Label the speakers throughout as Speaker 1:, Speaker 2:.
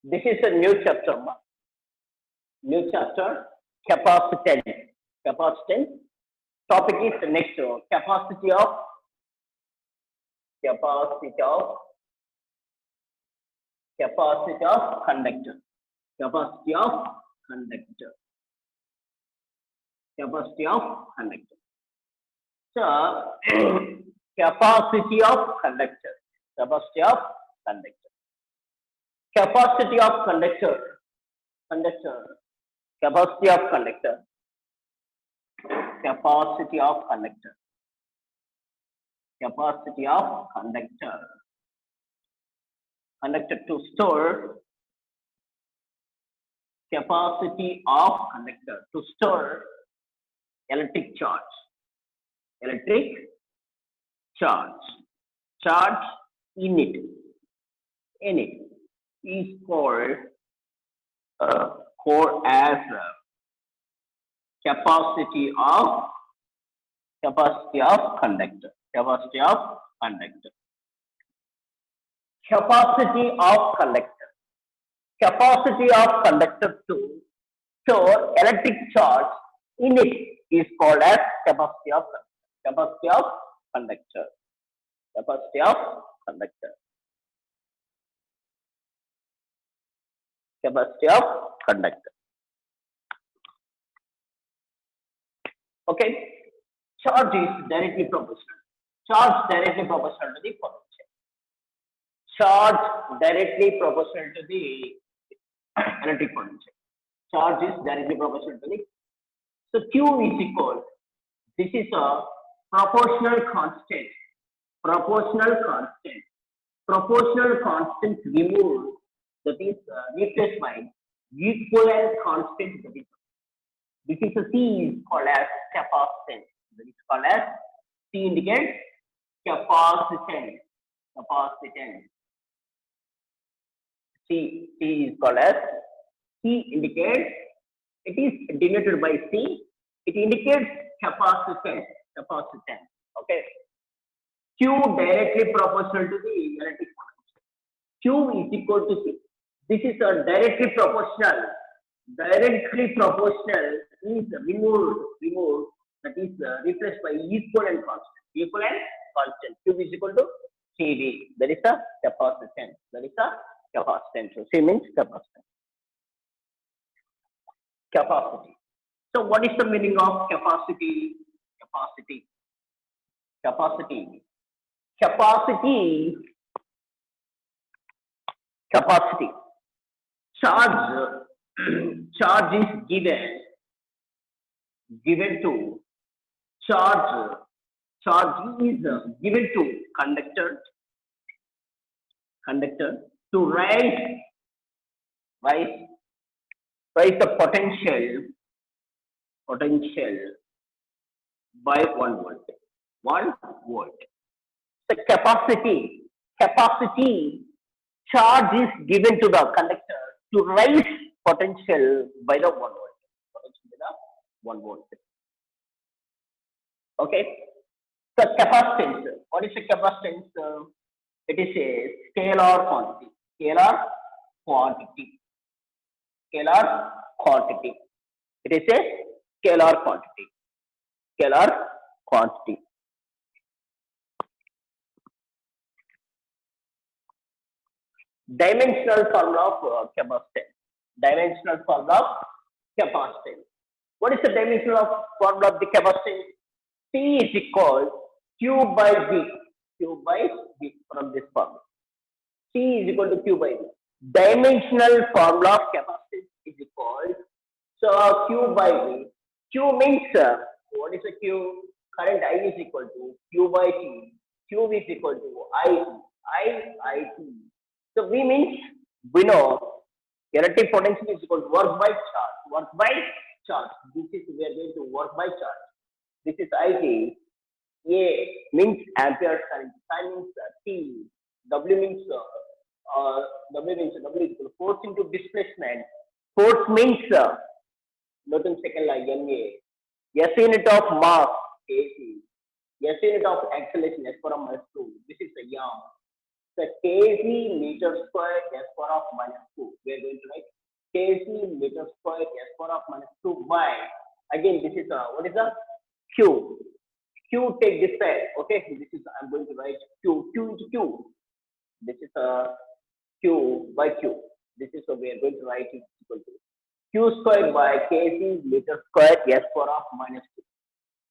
Speaker 1: This is a new chapter. New chapter. Capacitance. Capacitance. Topic is the next one. Capacity of conductor. Capacity of conductor. Capacity of conductor. So, capacity of conductor. Capacity of conductor. Capacity of conductor. Capacity of conductor. Capacity of conductor. Capacity of conductor. Conductor to store. Capacity of conductor to store electric charge. Electric charge. Charge in it. In it is called as capacity of conductor. Capacity of conductor. Capacity of conductor. Capacity of conductor to store electric charge in it is called as capacity of conductor. Capacity of conductor. Capacity of conductor. Capacity of conductor. Okay. Charge is directly proportional. Charge directly proportional to the potential. Charge directly proportional to the electric potential. Charge is directly proportional to the. So Q is equal. This is a proportional constant. Proportional constant. Proportional constant removed. That is replaced by equivalent constant. This is a C is called as capacitance. That is called as C indicates capacitance. Capacitance. C is called as C indicates. It is denoted by C. It indicates capacitance. Capacitance. Okay. Q directly proportional to the electric potential. Q is equal to C. This is a directly proportional. Directly proportional is removed. That is replaced by equivalent constant. Equivalent constant. Q is equal to CD. That is the capacitance. That is the capacitance. So C means capacitance. Capacity. So what is the meaning of capacity? Capacity. Capacity. Capacity. Capacity. Charge is given to charge is given to conductor to raise the potential by 1 volt. 1 volt. The capacity charge is given to the conductor to raise potential by the 1 volt. Potential by the 1 volt. Okay. The capacitance. What is the capacitance? It is a scalar quantity. Scalar quantity. Scalar quantity. It is a scalar quantity. Scalar quantity. Dimensional formula of capacitance. Dimensional formula of capacitance. What is the dimensional formula of the capacitance? C is equal Q by V. Q by V from this formula. C is equal to Q by V. Dimensional formula of capacitance is equal. So Q by V. Q means what is the Q? Current I is equal to Q by T. Q is equal to I T. So V means we know electric potential is equal to work by charge. Work by charge. This is we are going to work by charge. This is IT. A means ampere current. I means T. W means W is equal to force into displacement. Force means Newton second law NA. S unit of mass AC. S unit of acceleration S for minus 2. This is the yarn. the kg meter square s power of minus 2. We are going to write kg meter square s power of minus 2 by, again this is what is the q. Q take this side. Okay, this is I'm going to write q into q. This is q by q. This is what we are going to write is equal to q squared by kg meter square s power of minus 2.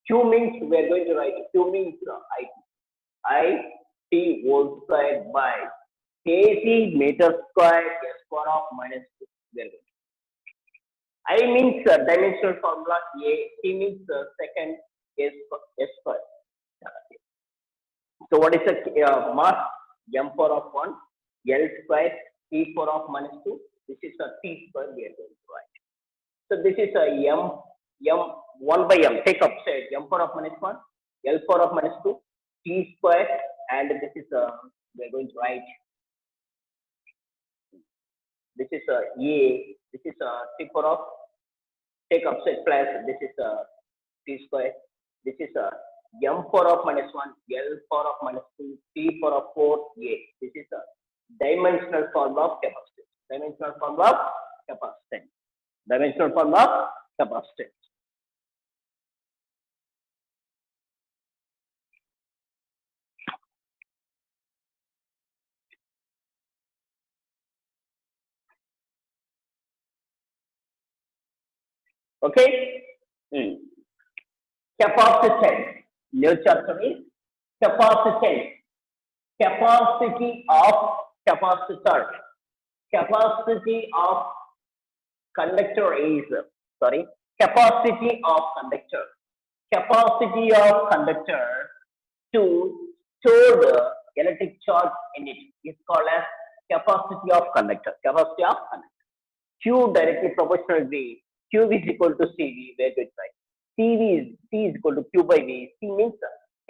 Speaker 1: Q means we are going to write q means I t whole square by kg meter square s power of minus 2. We are going to. I means dimensional formula A, T means second S square. So what is the mass? M power of 1, L square, T power of minus 2. This is a T square we are going to write. So this is a M 1 by M. Take upside M power of minus 1, L power of minus 2, T square, and this is we are going to write. This is A. This is T power of, take upside plus, this is T square. This is M power of minus 1, L power of minus 2, T power of 4, A. This is a dimensional formula of capacitance. Dimensional formula of capacitance. Dimensional formula of capacitance. Okay? Capacitance. New chapter is capacitance. Capacity of capacitor. Capacity of conductor is, sorry, capacity of conductor. Capacity of conductor to store the electric charge in it is called as capacity of conductor. Capacity of conductor. Q directly proportional to Q is equal to CV, where to write. C is equal to Q by V. C means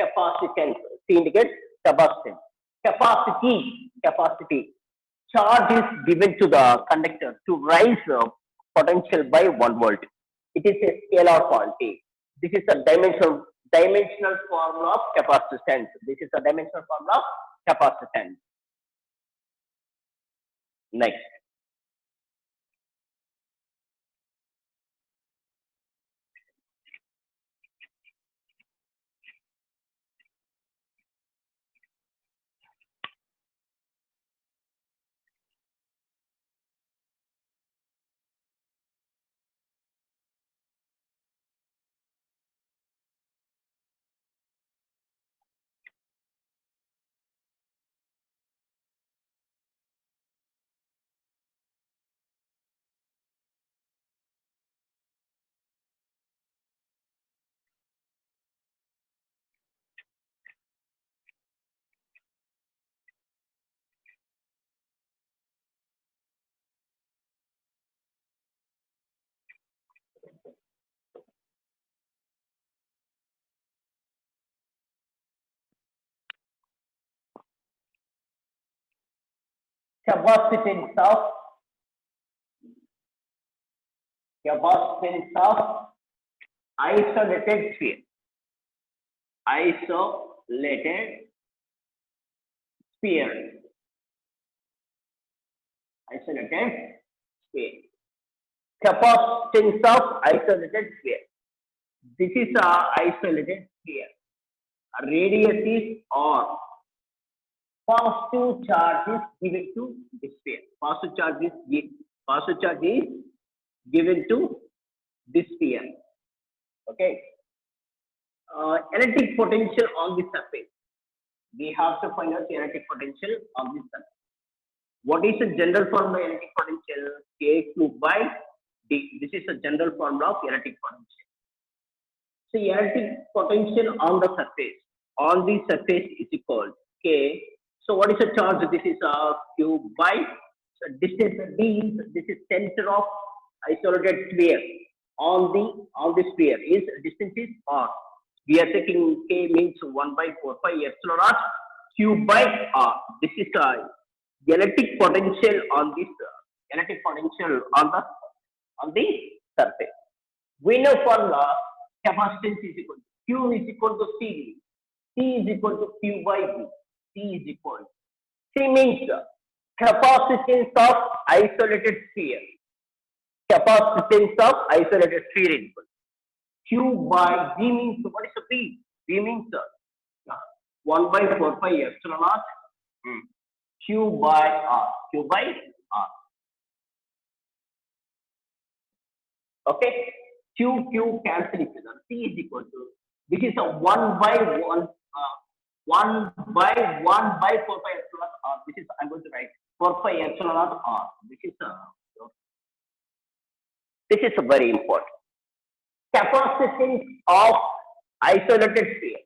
Speaker 1: capacitance. C indicates capacitance. Capacity. Charge is given to the conductor to rise potential by 1 volt. It is a scalar quantity. This is a dimensional formula of capacitance. This is a dimensional formula of capacitance. Next. Capacitance of isolated sphere. Isolated sphere. Capacitance of isolated sphere. This is a isolated sphere. A radius is R. Positive charge is given to this sphere. Positive charge is given to this sphere. Okay. Electric potential on the surface. We have to find out the electric potential on the surface. What is the general formula of electric potential? K2 by D. This is the general formula of electric potential. So electric potential on the surface. On the surface is equal K. So what is the charge? This is Q by, so distance D. This is center of isolated sphere. On the sphere is distance is R. We are taking K means 1 by 4 pi epsilon naught Q by R. This is electric potential on this on the surface. We know formula capacitance is equal to Q is equal to CV. C is equal to Q by V. C is equal C means capacitance of isolated sphere. Capacitance of isolated sphere equal Q by V means what is the V? V means 1 by 4 pi epsilon naught Q by R. Q by R. Okay. Q cancel each other. C is equal to, this is a 1 by 1 by 4 pi epsilon R. This is, I'm going to write 4 pi epsilon naught R. This is a very important. Capacitance of isolated sphere.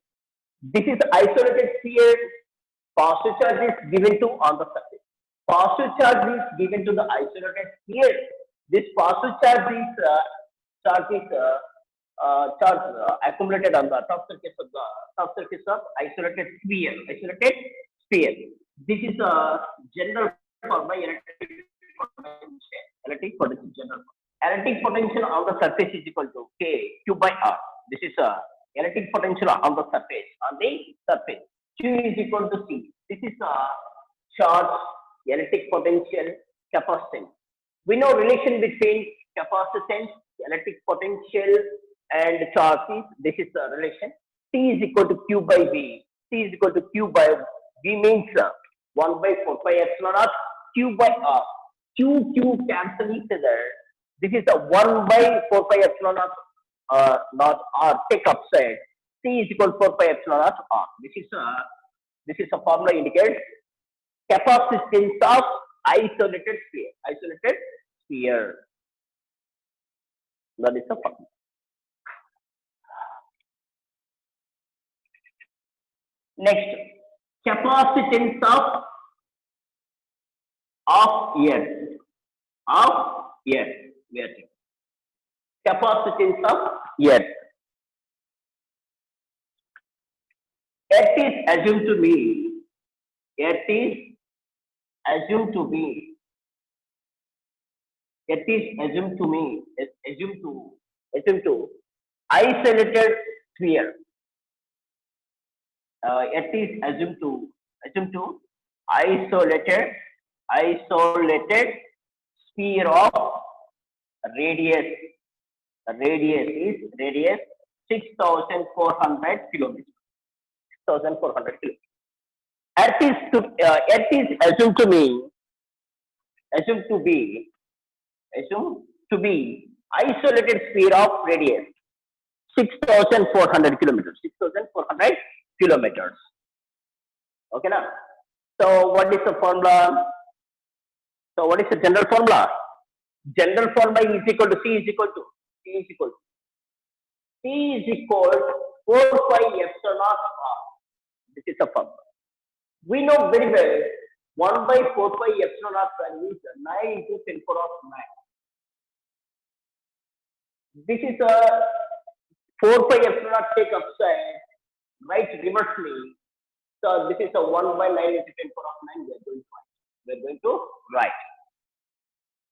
Speaker 1: This is isolated sphere. Positive charge is given to on the surface. Positive charge is given to the isolated sphere. This positive charge is accumulated on the top surface of isolated sphere. This is a general form by electric potential. General. Electric potential on the surface is equal to K Q by R. This is a electric potential on the surface. Q is equal to C. This is a charge, electric potential, capacitance. We know relation between capacitance, electric potential, and charges. This is the relation. T is equal to Q by V. T is equal to Q by V means 1 by 4 pi epsilon naught Q by R. Q cancel each other. This is a 1 by 4 pi epsilon naught R. Take upside. T is equal to 4 pi epsilon naught R. This is a formula indicates capacitance of isolated sphere. That is the formula. Next, capacitance of earth. Capacitance of earth. Earth is assumed to be isolated sphere. It is assumed to isolated sphere of radius. Radius 6,400 kilometers. 6,400 kilometers. Earth is assumed to be isolated sphere of radius 6,400 kilometers. 6,400 kilometers. Okay now. So what is the formula? So what is the general formula? General formula is equal to C is equal to 4 pi epsilon naught R. This is the formula. We know very well 1 by 4 pi epsilon naught value is 9 into 10 power of 9. This is a 4 pi epsilon naught take upside, right reversely. So this is a 1 by 9 into 10 power of 9. We are going to write.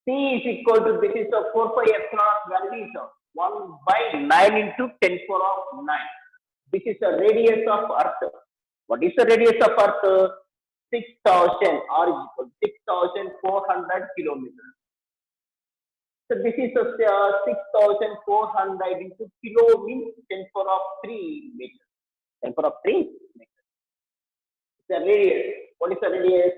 Speaker 1: C is equal to, this is a 4 pi epsilon naught value is 1 by 9 into 10 power of 9. This is the radius of Earth. What is the radius of Earth? 6,000 or equal 6,400 kilometers. So this is a 6,400 into kilo means 10 power of 3 meters. 10 power of 3 meters. The radius. What is the radius?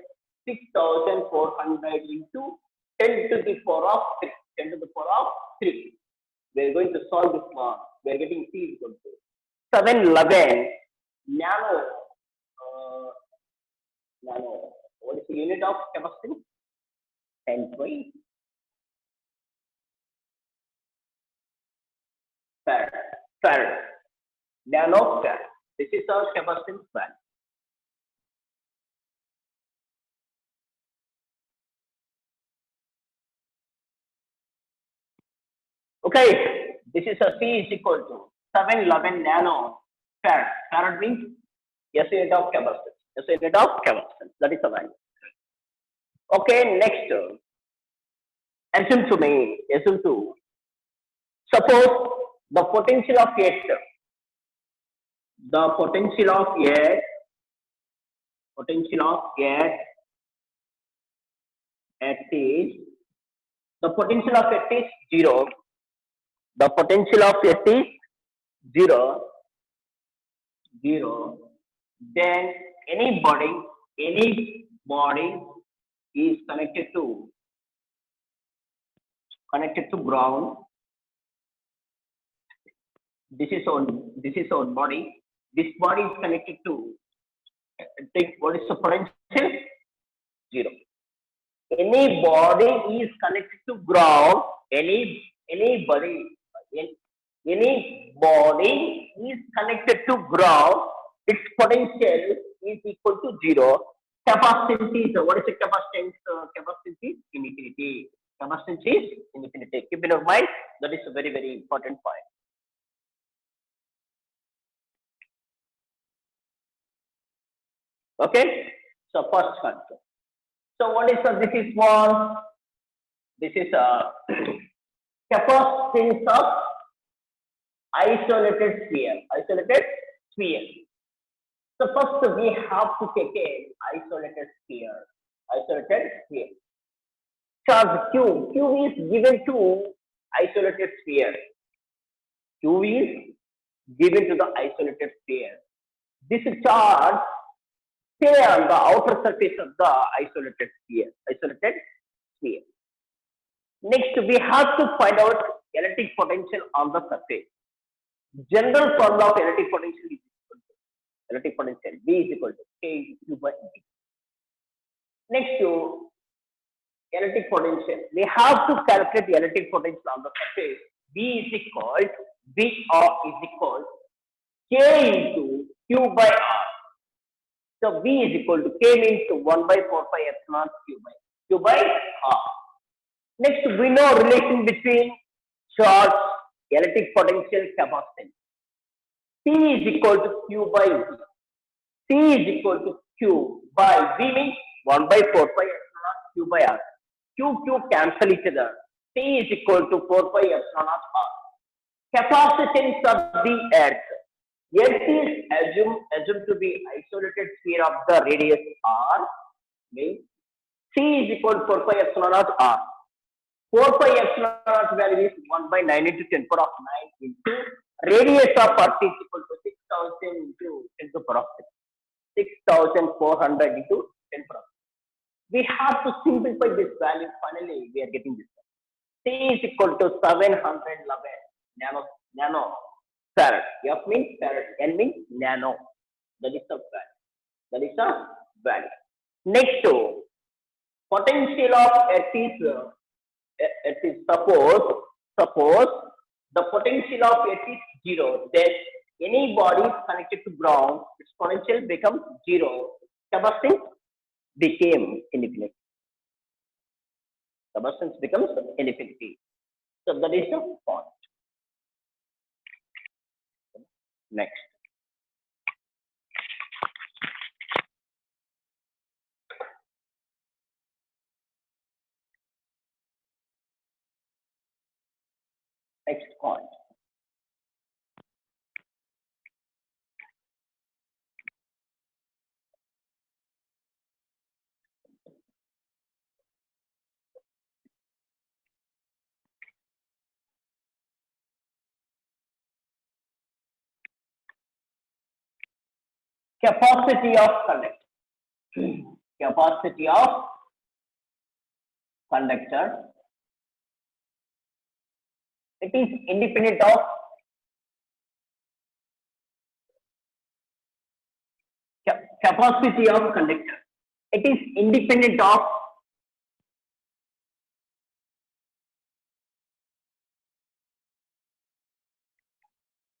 Speaker 1: 6,400 into 10 to the power of 3. 10 to the power of 3. We are going to solve this one. We are getting C equal to 711 nano. What is the unit of capacity? 10 by farad. Nano farad. This is our capacitance value. Okay, this is a C is equal to 711 nano farad. Farad means SI unit of capacitance. SI unit of capacitance. That is the value. Okay, next. Assume to suppose the potential of Earth. The potential of Earth at is the potential of it is zero. The potential of it is zero, zero. Then any body is connected to ground. This is our body. This body is connected to, think what is the potential? Zero. Any body is connected to ground. Any body is connected to ground. Its potential is equal to zero. Capacitance. What is the capacitance? Capacitance is infinity. Capacitance is infinity. Keep in your mind. That is a very, very important point. Okay. So first concept. So what is this is one? This is a capacitance of isolated sphere. Isolated sphere. So first we have to take a isolated sphere. Isolated sphere. Charge Q. Q is given to isolated sphere. Q is given to the isolated sphere. This charge stay on the outer surface of the isolated sphere. Isolated sphere. Next, we have to find out electric potential on the surface. General formula of electric potential is equal to electric potential V is equal to K Q by D. Next to electric potential, we have to calculate the electric potential on the surface. V is equal VR is equal K into Q by R. So V is equal to K means 1 by 4 pi epsilon Q by R. Next, we know relation between charge, electric potential, capacitance. P is equal to Q by V. P is equal to Q by V means 1 by 4 pi epsilon Q by R. Q cancel each other. P is equal to 4 pi epsilon R. Capacitance of the Earth. Earth is assumed to be isolated sphere of the radius R. Means C is equal to 4 pi epsilon R. 4 pi epsilon value is 1 by 9 into 10 power of 9 into radius of Earth is equal to 6,000 into 10 to the power of 6. 6,400 into 10 power of 6. We have to simplify this value. Finally, we are getting this. C is equal to 711 nano farad. F means farad. N means nano. That is the value. That is the value. Next, potential of Earth is suppose the potential of Earth is zero. Then any body connected to ground, its potential becomes zero. Capacitance became infinity. Capacitance becomes infinity. So that is the point. Next. Next point. Capacity of conductor. Capacity of conductor. It is independent of capacity of conductor. It is independent of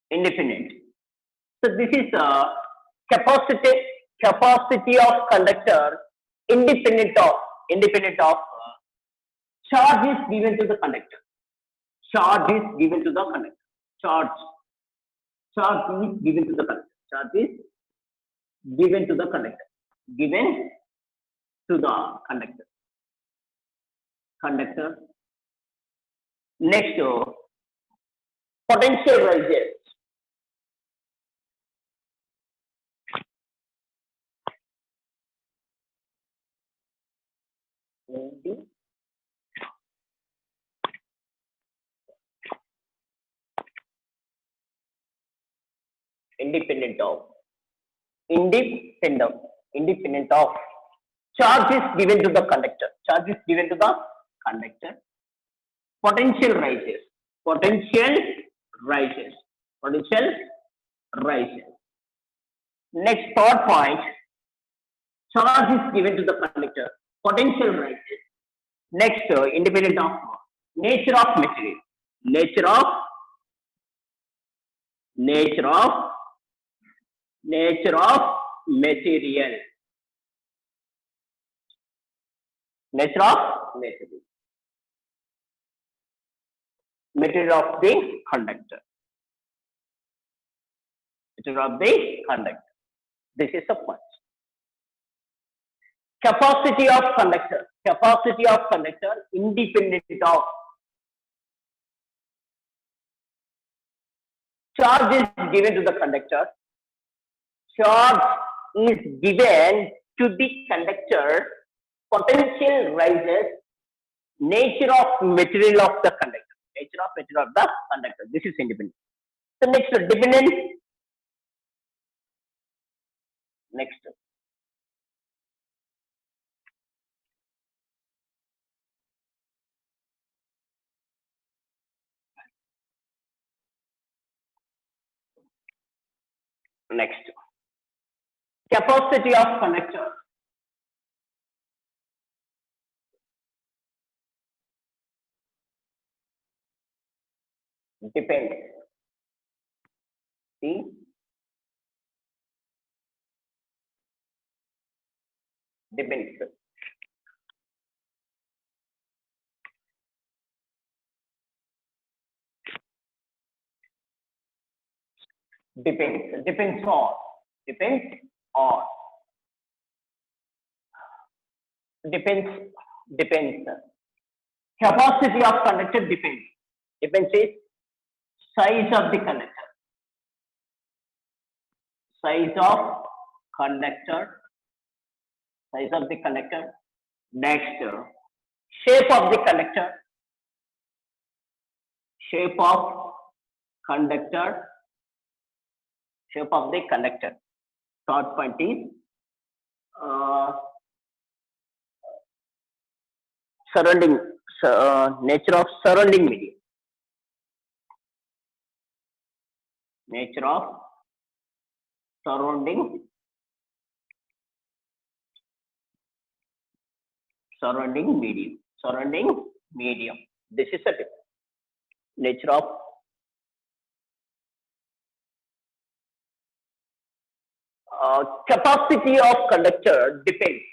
Speaker 1: independent. So this is capacity of conductor independent of charge is given to the conductor. Charge is given to the conductor. Charge is given to the conductor. Charge is given to the conductor. Given to the conductor. Conductor. Next, potential rises. independent of, independent, independent of. Charge is given to the conductor. Charge is given to the conductor. Potential rises. Potential rises. Potential rises. Next third point. Charge is given to the conductor. Potential rises. Next, independent of nature of material. Nature of nature of nature of material. Nature of material. Material of the conductor. Material of the conductor. This is the point. Capacity of conductor. Capacity of conductor independent of. Charge is given to the conductor. Charge is given to the conductor. Potential rises. Nature of material of the conductor. Nature of material of the conductor. This is independent. So next, dependent. Next. Next. Capacity of conductor. Depends. See? Depends. Depends. Depends on. Depends on. Depends. Depends. Capacity of conductor depends. Depends is size of the conductor. Size of conductor. Size of the conductor. Next, shape of the conductor. Shape of conductor. Shape of the conductor. Third point is surrounding nature of surrounding medium. Nature of surrounding medium. Surrounding medium. This is a tip. Nature of capacity of conductor depends.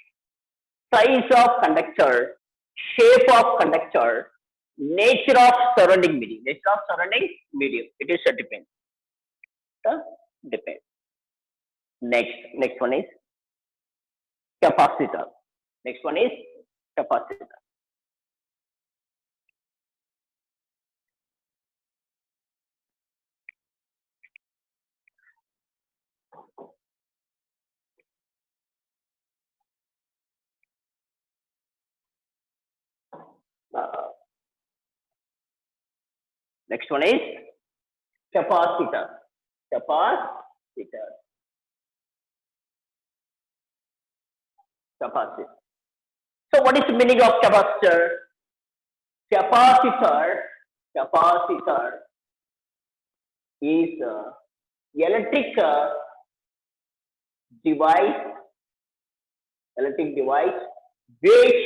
Speaker 1: Size of conductor, shape of conductor, nature of surrounding medium. Nature of surrounding medium. It is a depend. Depend. Next one is capacitor. Next one is capacitor. Next one is capacitor. Capacitor. Capacitor. So what is the meaning of capacitor? Capacitor is electric device which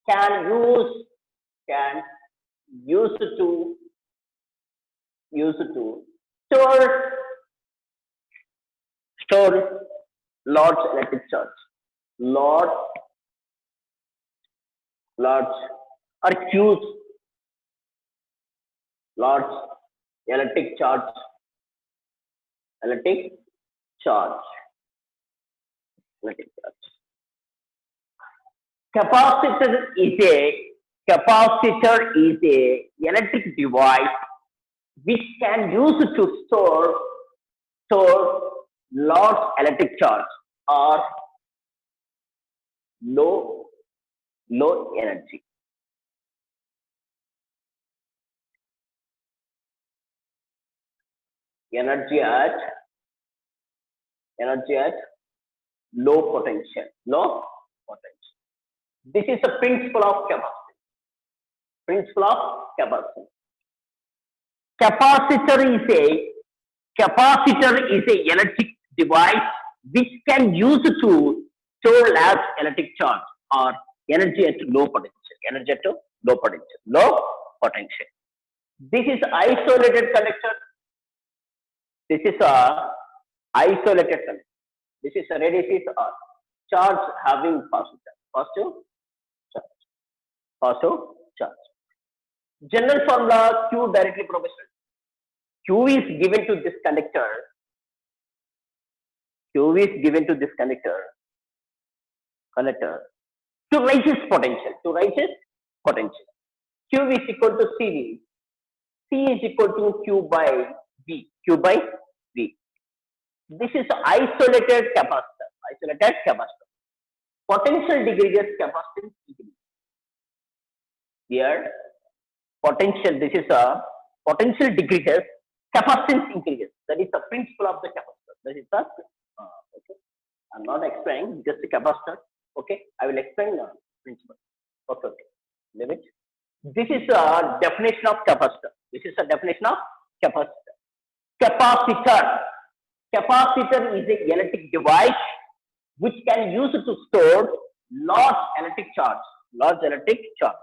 Speaker 1: can use to store large electric charge. Large or huge large electric charge. Capacitor is a electric device which can use to store large electric charge or low energy. energy at energy at low potential. Low potential. This is the principle of capacity. Principle of capacity. Capacitor is a capacitor is a electric device which can use to store large electric charge or energy at low potential. Energy at low potential. Low potential. This is isolated conductor. This is a isolated conductor. This is a radius is a charge having positive charge. Positive charge. General formula Q directly proportional. Q is given to this conductor. Q is given to this conductor to raise its potential. To raise its potential. Q is equal to CV. C is equal to Q by V. Q by V. This is isolated capacitor. Isolated capacitor. Potential decreases, capacitance increases. Here, potential. This is a potential decreases, capacitance increases. That is the principle of the capacitor. That is the okay. I'm not explaining just the capacitor. Okay, I will explain the principle. Okay, okay. Leave it. This is a definition of capacitor. This is a definition of capacitor. Capacitor. Capacitor is an electric device which can use to store large electric charge. Large electric charge.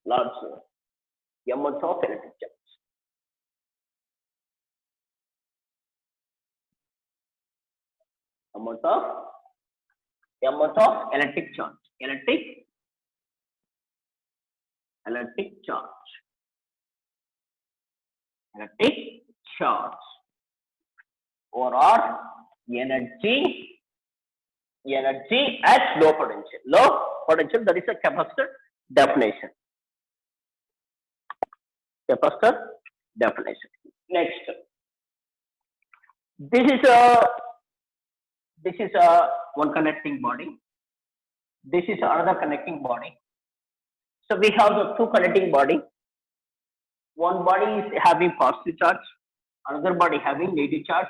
Speaker 1: Large amount of electric charge. Amount of electric charge. Electric charge. Electric charge. Or energy at low potential. Low potential, that is a capacitor definition. Capacitor definition. Next. This is a one connecting body. This is another connecting body. So we have the two connecting body. One body is having positive charge, another body having negative charge.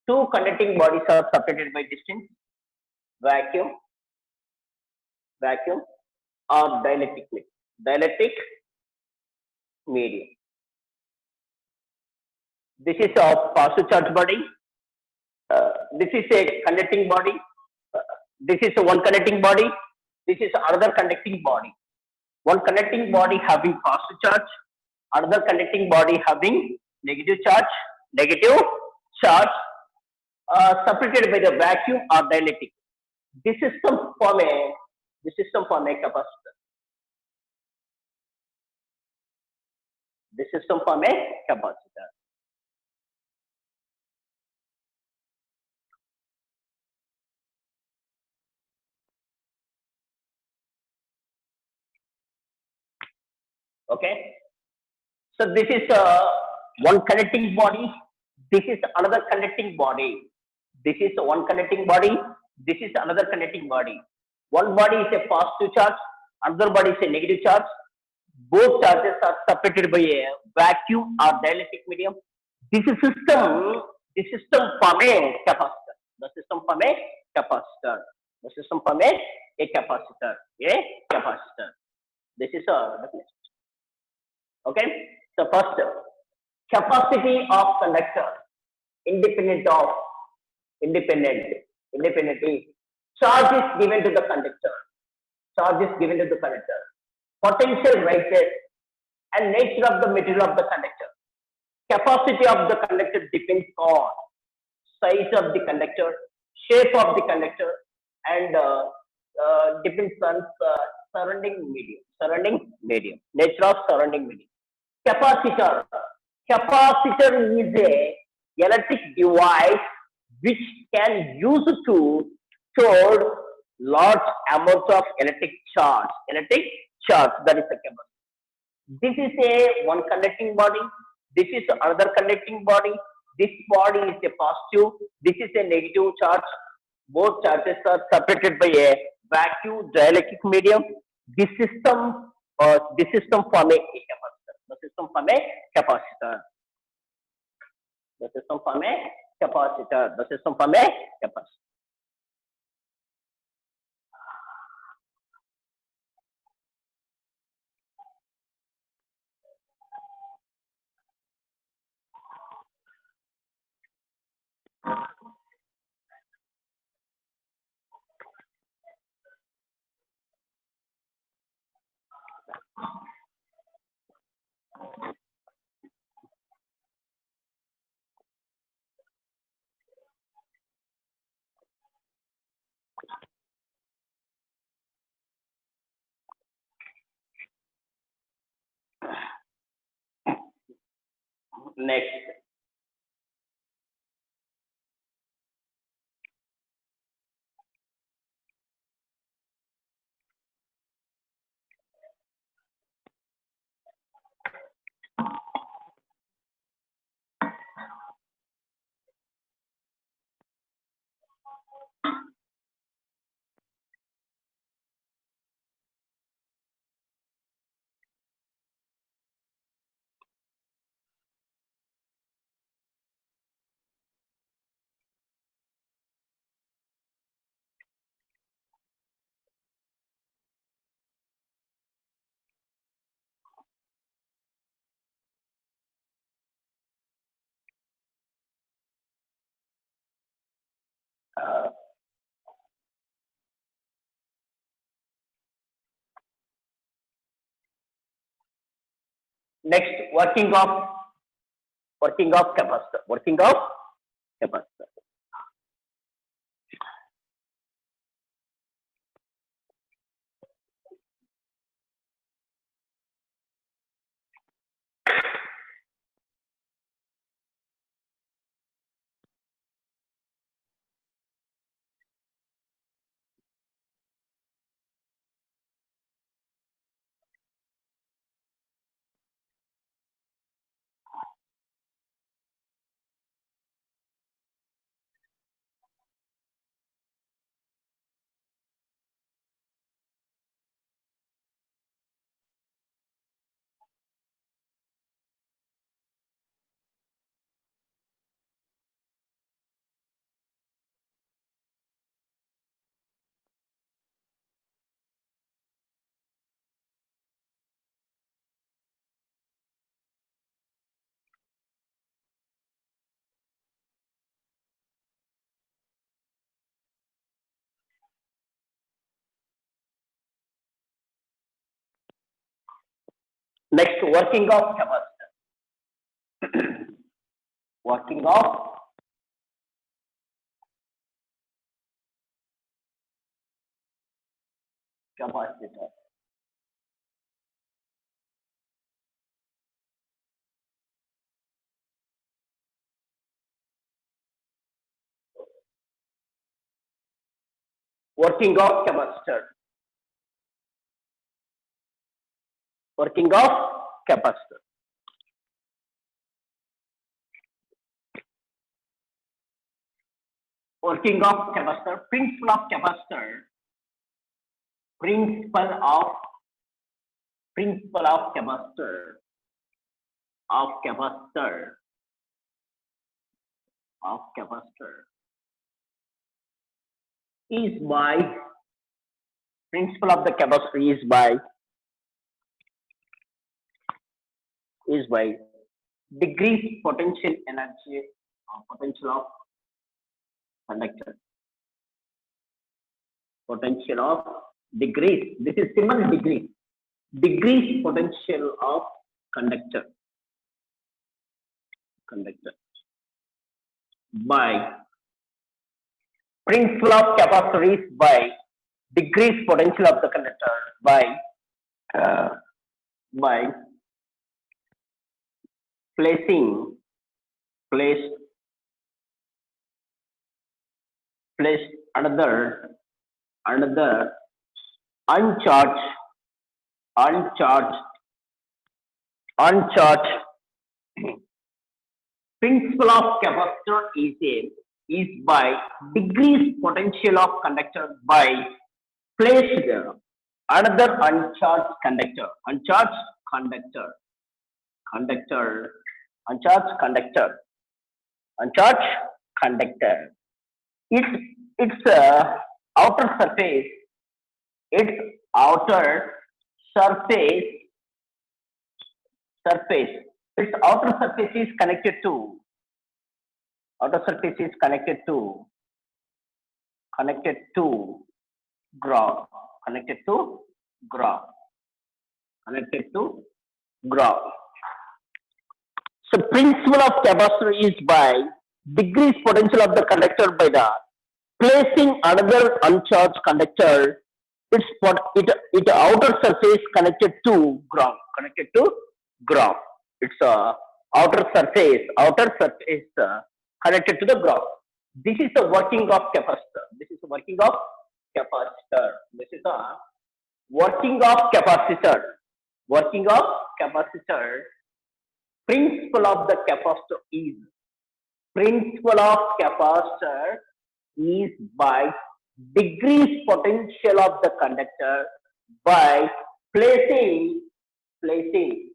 Speaker 1: Two connecting bodies are separated by distance, vacuum, or dielectric medium. This is a positive charge body. This is a conducting body. This is a one connecting body. This is another connecting body. One connecting body having positive charge, another connecting body having negative charge, separated by the vacuum or dielectric. This system form a capacitor. This system form a capacitor. Okay. So this is one connecting body. This is another connecting body. This is one connecting body. This is another connecting body. One body is a positive charge. Another body is a negative charge. Both charges are separated by a vacuum or dielectric medium. This system form a capacitor. The system form a capacitor. The system form a capacitor. A capacitor. This is a definition. Okay. So first, capacity of conductor independently charge is given to the conductor. Potential rises and nature of the material of the conductor. Capacity of the conductor depends on size of the conductor, shape of the conductor, and depends on surrounding medium. Nature of surrounding medium. Capacitor is a electric device which can use to store large amounts of electric charge. That is the capacitor. This is a one connecting body. This is another connecting body. This body is a positive. This is a negative charge. Both charges are separated by a vacuum dielectric medium. This system form a capacitor. The system form a capacitor. The system form a capacitor. The system form a capacitor. Next, uh, next working of capacitor. Working of capacitor. Next, working of capacitor. Working of capacitor. Working of capacitor. Working of capacitor. Working of capacitor. Principle of capacitor. Principle of capacitor. Of capacitor. Of capacitor. Is by principle of the capacitor is by decrease potential energy potential of conductor. Potential of decrease. This is symbol degree. Decrease potential of conductor. By principle of capacitor is by decrease potential of the conductor by placed another uncharged uncharged Principle of capacitor is by decrease potential of conductor by placed another uncharged conductor, conductor, conductor, uncharged conductor, uncharged conductor. Its outer surface, its outer surface, surface, its outer surface is connected to outer surface is connected to ground, connected to ground, connected to ground. So principle of capacitor is by decrease potential of the conductor by the placing another uncharged conductor. Its outer surface connected to ground, connected to ground. It's outer surface connected to the ground. This is the working of capacitor. This is the working of capacitor. This is the working of capacitor. Working of capacitor. Principle of the capacitor is principle of capacitor is by decrease potential of the conductor by placing placing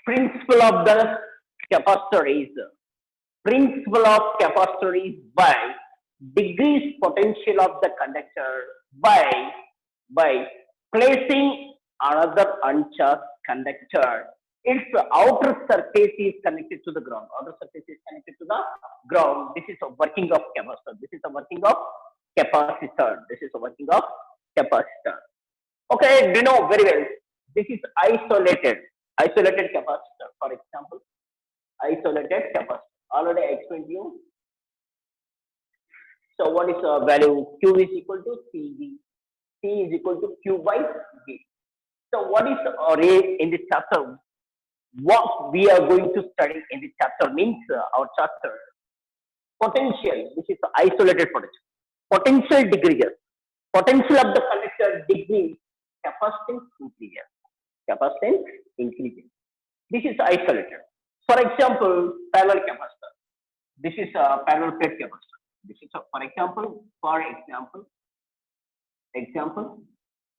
Speaker 1: principle of the capacitor is principle of capacitor is by decrease potential of the conductor by placing another uncharged conductor. Its outer surface is connected to the ground. Outer surface is connected to the ground. This is a working of capacitor. This is a working of capacitor. This is a working of capacitor. Okay, do you know very well? This is isolated capacitor. For example, isolated capacitor. Already I explained to you. So what is the value? Q is equal to CV. C is equal to Q by V. So what is the array in this chapter? What we are going to study in this chapter means our chapter potential, which is the isolated potential. Potential decreases. Potential of the conductor decrease. Capacitance increases. Capacitance increases. This is isolated. For example, parallel capacitor. This is a parallel plate capacitor. This is a, for example,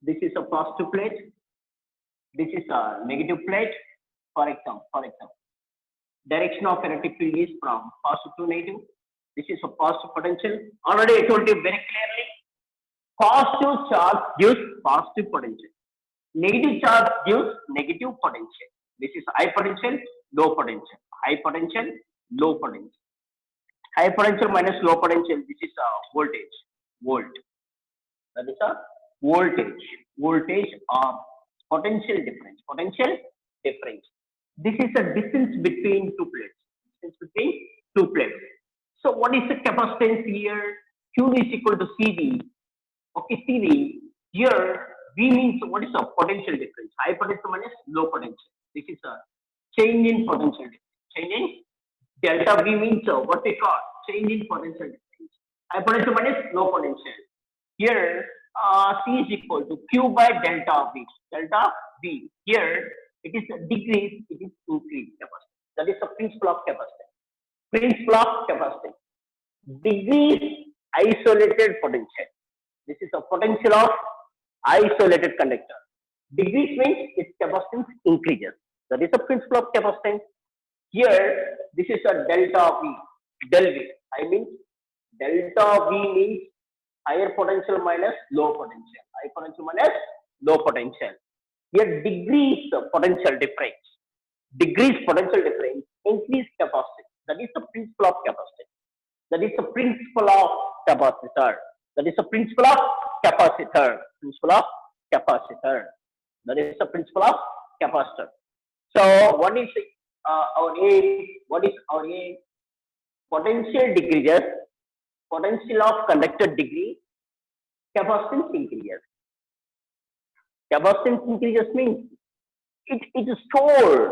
Speaker 1: this is a positive plate. This is a negative plate. For example, direction of electric field is from positive to negative. This is a positive potential. Already I told you very clearly. Positive charge gives positive potential. Negative charge gives negative potential. This is high potential, low potential. High potential, low potential. High potential minus low potential. This is a voltage. Volt. That is a voltage. Voltage or potential difference. Potential difference. This is a distance between two plates. Distance between two plates. So what is the capacitance here? Q is equal to CV. Okay, CV. Here V means what is the potential difference? High potential minus low potential. This is a change in potential difference. Change in delta V means what we call change in potential difference. High potential minus low potential. Here C is equal to Q by delta V. Delta V. Here it is a decrease, it is increase capacity. That is the principle of capacity. Principle of capacity. Decrease isolated potential. This is a potential of isolated conductor. Decrease means its capacitance increases. That is the principle of capacitance. Here, this is a delta V. Del V. I mean, delta V means higher potential minus low potential. High potential minus low potential. Here, decrease potential difference. Decrease potential difference, increase capacity. That is the principle of capacity. That is the principle of capacitor. That is the principle of capacitor. Principle of capacitor. That is the principle of capacitor. So, what is our aim? What is our aim? Potential decreases. Potential of conductor decrease. Capacitance increases. Capacitance increases means it is stored.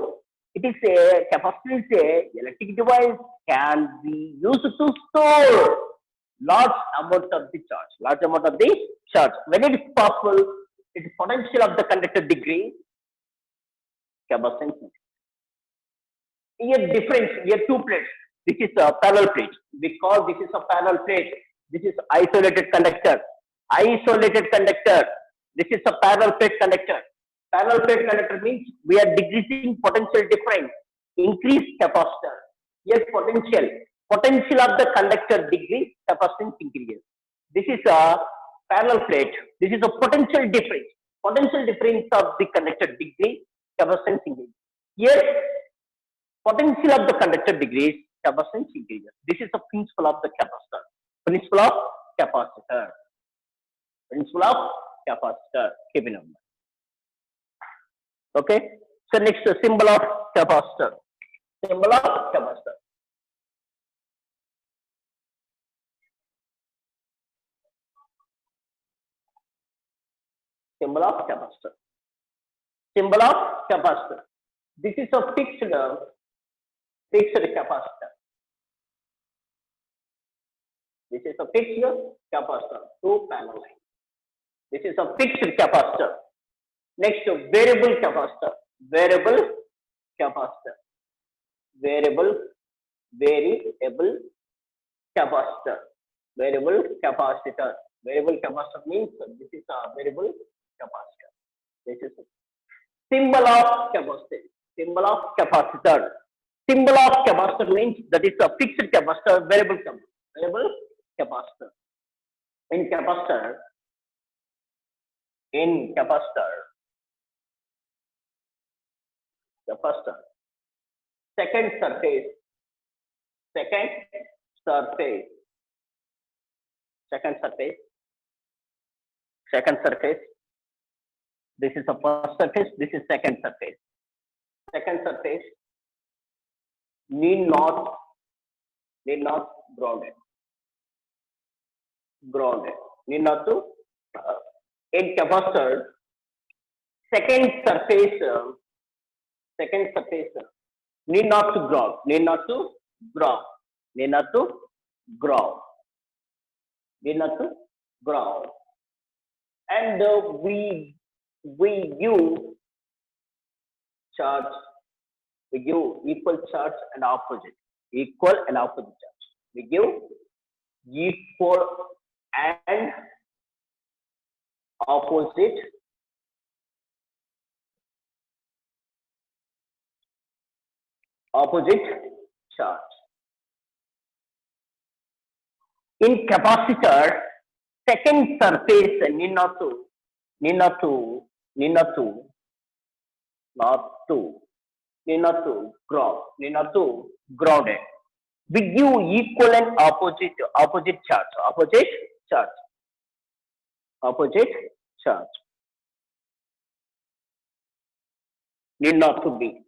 Speaker 1: It is a capacitor is a electric device can be used to store large amount of the charge. Large amount of the charge. When it is possible, its potential of the conductor degree capacitance. Here difference, here two plates. This is a parallel plate. Because this is a parallel plate. This is isolated conductor. Isolated conductor. This is a parallel plate conductor. Parallel plate conductor means we are decreasing potential difference. Increase capacitor. Yes, potential. Potential of the conductor decrease, capacitance increases. This is a parallel plate. This is a potential difference. Potential difference of the conductor decrease, capacitance increases. Here potential of the conductor decrease, capacitance increases. This is the principle of the capacitor. Principle of capacitor. Principle of capacitor. Keep in mind. Okay. So next, the symbol of capacitor. Symbol of capacitor. Symbol of capacitor. Symbol of capacitor. This is a fixed capacitor. This is a fixed capacitor. Two panel line. This is a fixed capacitor. Next, variable capacitor. Variable capacitor. Variable capacitor. Variable capacitor. Variable capacitor means this is a variable capacitor. This is symbol of capacitor. Symbol of capacitor. Symbol of capacitor means that is a fixed capacitor, variable capacitor. Variable capacitor. In capacitor, second surface, this is the first surface, this is second surface. Second surface need not grounded. Need not to in capacitor second surface need not to ground. And we give charge. We give equal charge and opposite. Charge. We give equal and opposite charge. In capacitor, second surface need not to ground it. We give equal and opposite charge. Need not to be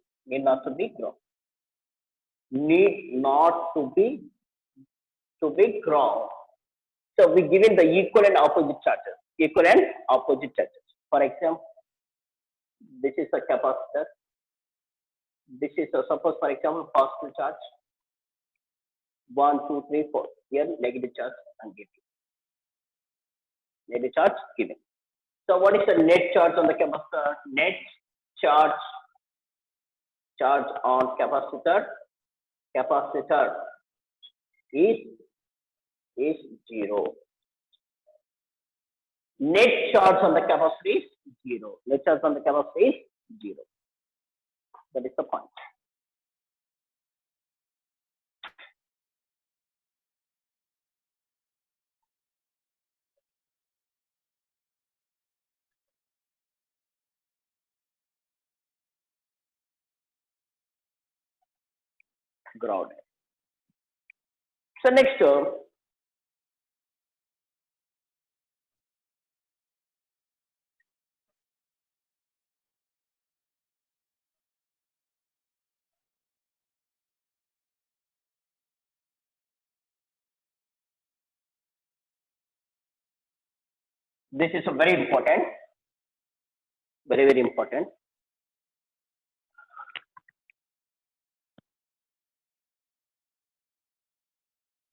Speaker 1: ground. Need not to be ground. So we given the equal and opposite charges. For example, this is a capacitor. This is a, suppose for example positive charge. 1, 2, 3, 4. Here negative charge and given. Negative charge given. So what is the net charge on the capacitor? Net charge on capacitor is 0. Net charge on the capacitor is 0. Net charge on the capacitor is 0. That is the point. Grounded. So next, this is a very important, very important.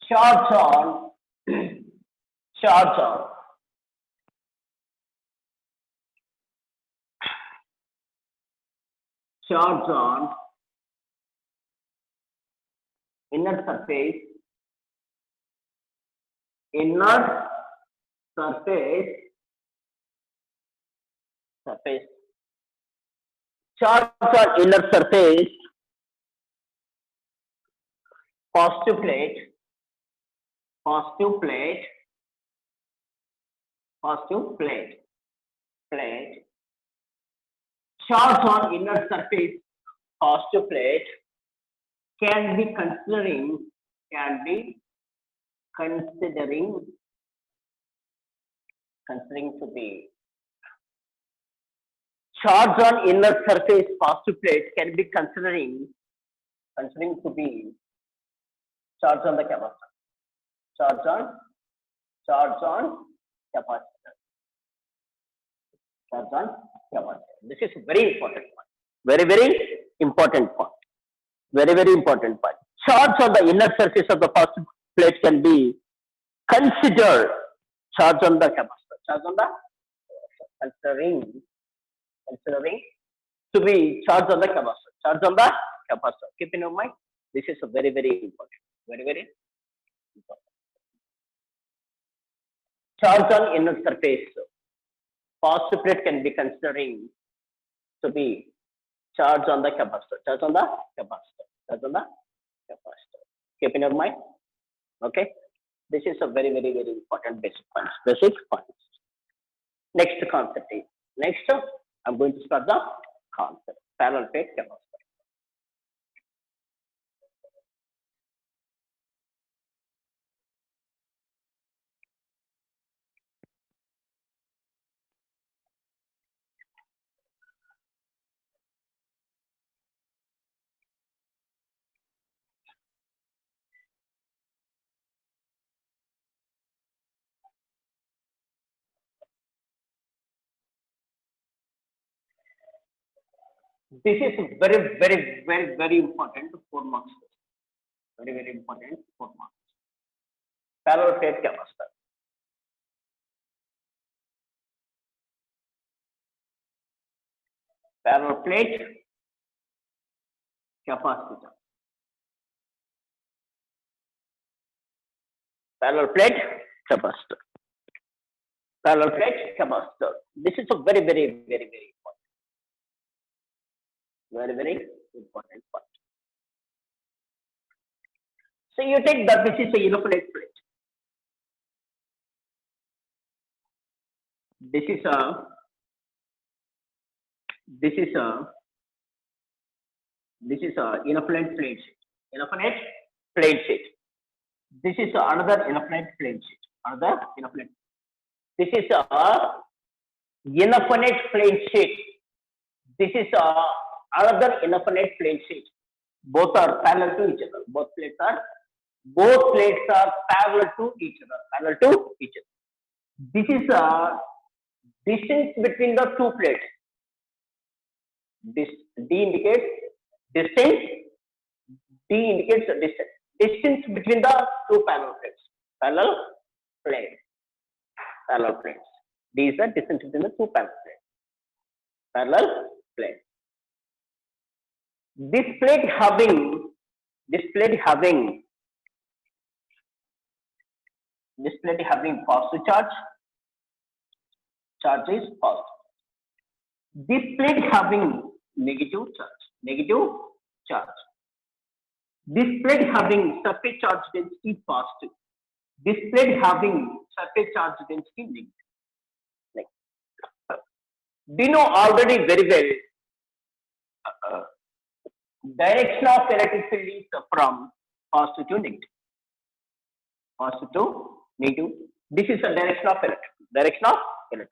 Speaker 1: charge on charge on charge on inner surface inner surface surface charge on inner surface positive plate positive plate positive plate plate charge on inner surface positive plate can be considering to be charge on inner surface positive plate can be considering to be charge on the capacitor charge on capacitor charge on capacitor. This is very important point, very important point, very important point. Charge on the inner surface of the positive plate can be considered charge on the capacitor charge on the considering to be charge on the capacitor charge on the capacitor. Keep in your mind, this is a very important, very important. Charge on inner surface positive plate can be considering to be charge on the capacitor charge on the capacitor charge on the capacitor. Keep in your mind. Okay, this is a very important basic points. Next concept is I'm going to start the concept parallel plate capacitor. This is very important 4 marks. Very important 4 marks. Parallel plate capacitor. Parallel plate capacitor. Parallel plate capacitor. Parallel plate capacitor. This is a very important. Very important point. So you take that this is a uniform plate. This is a infinite plate sheet. Infinite plate sheet. This is another infinite plate sheet. This is a infinite plate sheet. This is another infinite plate sheet. Both are parallel to each other. Both plates are parallel to each other. This is a distance between the two plates. This D indicates distance. D indicates the distance. Distance between the two parallel plates. Parallel plates. D is the distance between the two parallel plates. Parallel plate. This plate having positive charge. Charge is positive. This plate having negative charge. This plate having surface charge density positive. This plate having surface charge density negative. We know already very well direction of electric field is from positive to negative. Positive to negative. This is the direction of electric.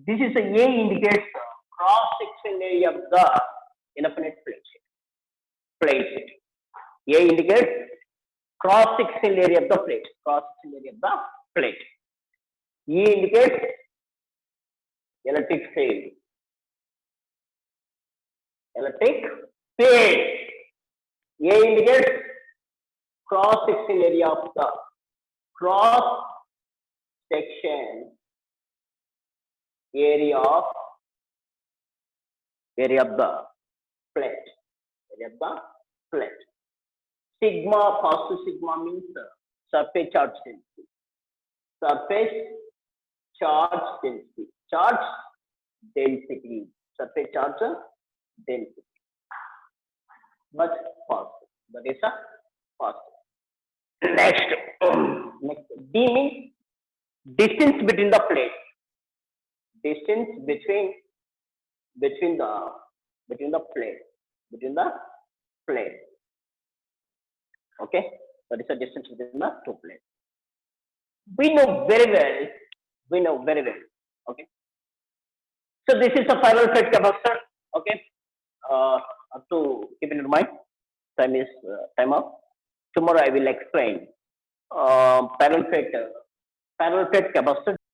Speaker 1: This is a indicates cross section area of the infinite plate sheet. A indicates cross section area of the plate. E indicates electric field. A indicates cross section area of the cross section area of the plate. Area of the plate. Sigma, positive sigma means surface charge density. Surface charge density. Charge density. Surface charge density. But positive. That is a positive. Next, D means distance between the plates. Distance between the plate. Between the plate. Okay, that is the distance between the two plates. We know very well. Okay, so this is a parallel plate capacitor. Okay, to keep in mind, time is time up. Tomorrow I will explain parallel plate capacitor